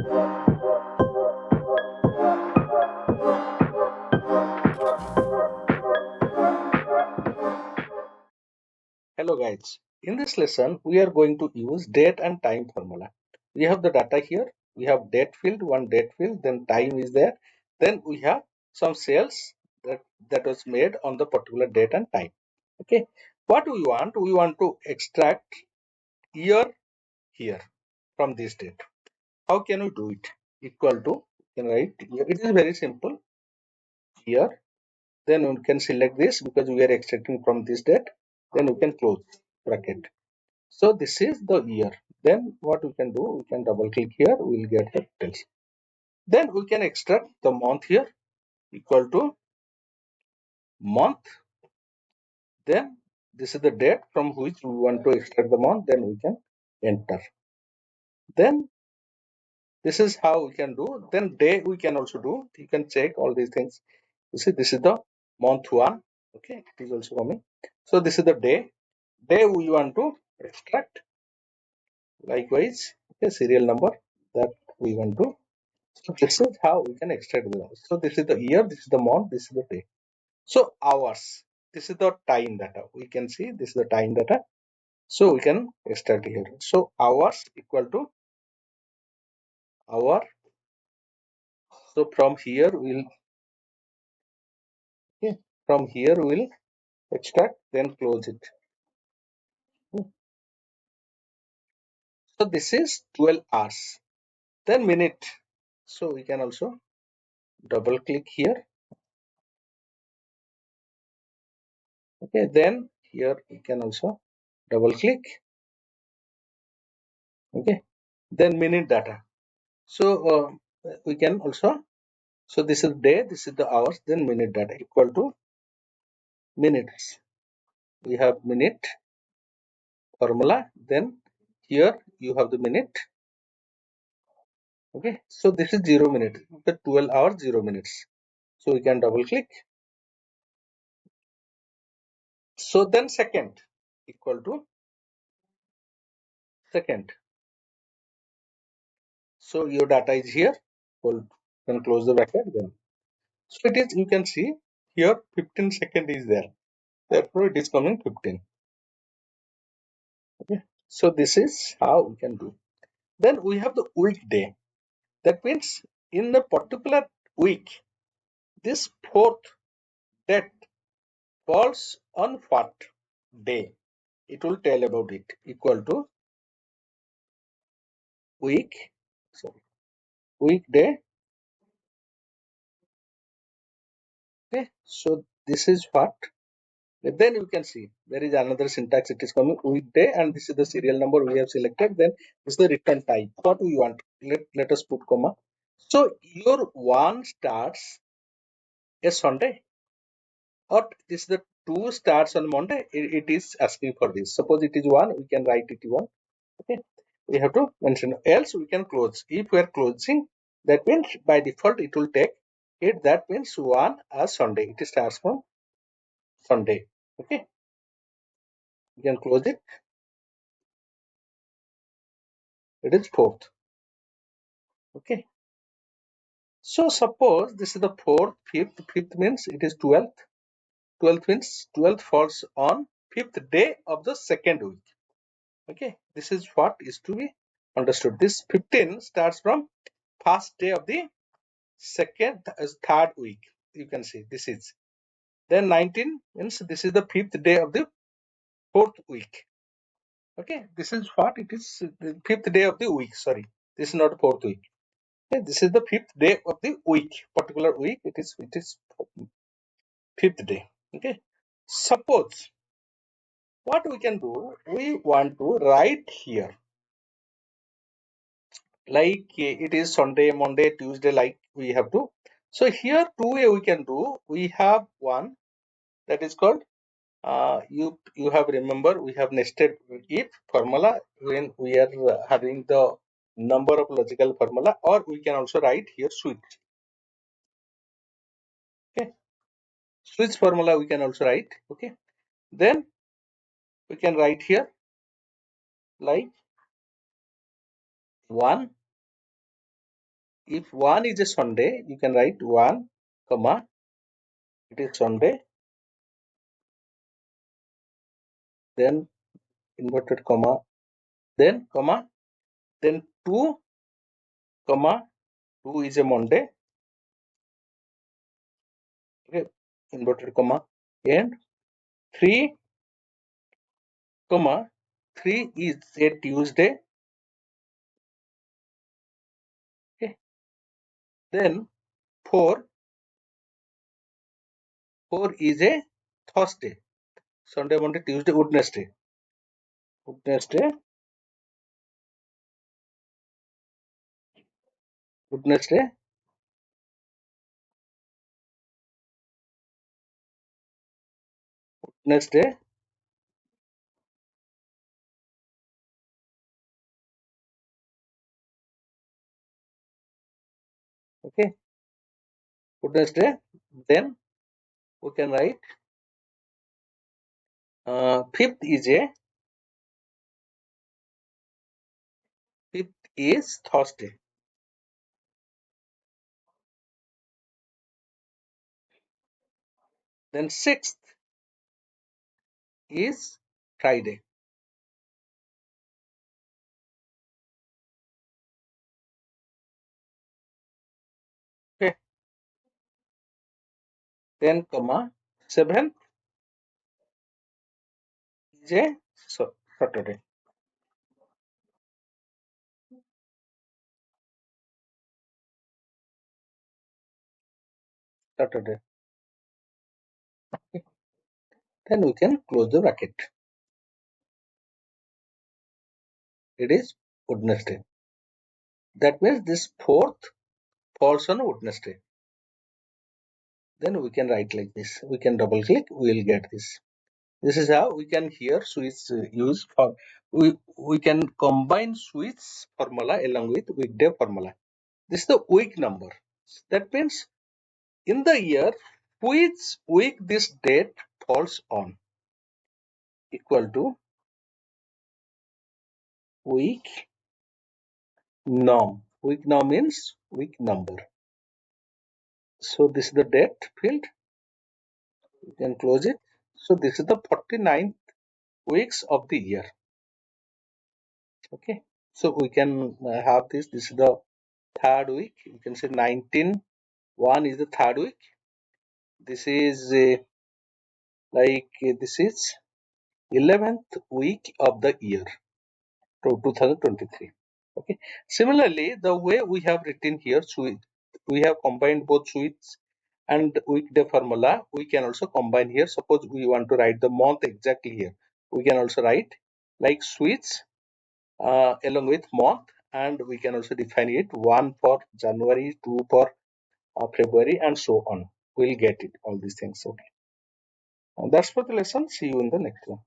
Hello guys, in this lesson we are going to use date and time formula. We have the data here, we have date field, one date field, then time is there, then we have some cells that was made on the particular date and time. Okay, what we want? We want to extract year here from this date. How can we do it? Equal to, you can write here. It is very simple. Here, then we can select this because we are extracting from this date. Then we can close bracket. So this is the year. Then what we can do, we can double click here, we will get the details. Then we can extract the month here equal to month. Then this is the date from which we want to extract the month. Then we can enter. Then this is how we can do. Then day we can also do. You can check all these things. You see, this is the month one. Okay, it is also coming. So this is the day. Day we want to extract. Likewise, okay, serial number that we want to. So this is how we can extract the numbers. So this is the year, this is the month, this is the day. So hours, this is the time data. We can see this is the time data. So we can extract here. So hours equal to hour. So from here we'll okay, from here we'll extract, then close it. So this is 12 hours. Then minute. So we can also double click here. Okay, then here we can also double click. Okay, then minute data. So we can also, so this is day, this is the hours, then minute data equal to minutes. We have minute formula, then here you have the minute. Okay, so this is 0 minute, okay, 12 hours 0 minutes. So we can double click. So then second equal to second. So your data is here. Well, then close the bracket. Then so it is. You can see here 15 second is there. Therefore it is coming 15. Okay. So this is how we can do. Then we have the weekday. That means in a particular week, this fourth date falls on what day? It will tell about it. Equal to week, sorry, weekday. Okay, so this is what. Then you can see there is another syntax. It is coming weekday, and this is the serial number we have selected. Then this is the return type. What we want? Let us put comma. So your one starts a Sunday, or this is the two starts on Monday. It is asking for this. Suppose it is one, we can write it one. Okay, we have to mention, else we can close. If we are closing, that means by default it will take it. That means one as Sunday. It starts from Sunday. Okay, we can close it. It is fourth. Okay, so suppose this is the fourth, fifth. Fifth means it is 12th. 12th means 12th falls on fifth day of the second week. Okay, this is what is to be understood. This 15 starts from first day of the second third week. You can see this is. Then 19 means this is the fifth day of the fourth week. Okay, this is what it is, the fifth day of the week. Sorry, this is not fourth week. Okay, this is the fifth day of the week, particular week. It is fifth day. Okay, suppose what we can do, we want to write here like it is Sunday, Monday, Tuesday, like we have to. So here two way we can do. We have one that is called you have remember we have nested if formula when we are having the number of logical formula, or we can also write here switch. Okay, switch formula we can also write. Okay, then we can write here like 1 if 1 is a Sunday, you can write 1, comma, it is Sunday, then inverted comma, then comma, then 2, comma, 2 is a Monday, okay, inverted comma, and 3, comma, 3 is a Tuesday, okay, then 4, 4 is a Thursday, Sunday, Monday, Tuesday, Wednesday, Wednesday, Wednesday, Wednesday, okay, Wednesday, then we can write fifth is Thursday. Then sixth is Friday. Okay. Then comma seventh is a Saturday. Saturday. Okay. Then we can close the bracket. It is Wednesday. That means this fourth falls on Wednesday. Then we can write like this. We can double click. We will get this. This is how we can here switch use for we can combine switch formula along with weekday formula. This is the week number. That means in the year which week this date falls on equal to week norm. Week norm means week number. So this is the date field. You can close it. So this is the 49th weeks of the year. Okay. So we can have this. This is the third week. You can say 19. 1 is the third week. This is this is 11th week of the year. 2023. Okay. Similarly, the way we have written here, we have combined both switch and weekday formula. We can also combine here. Suppose we want to write the month exactly here. We can also write like switch along with month, and we can also define it 1 for January, 2 for February, and so on. We'll get it all these things. Okay. That's for the lesson. See you in the next one.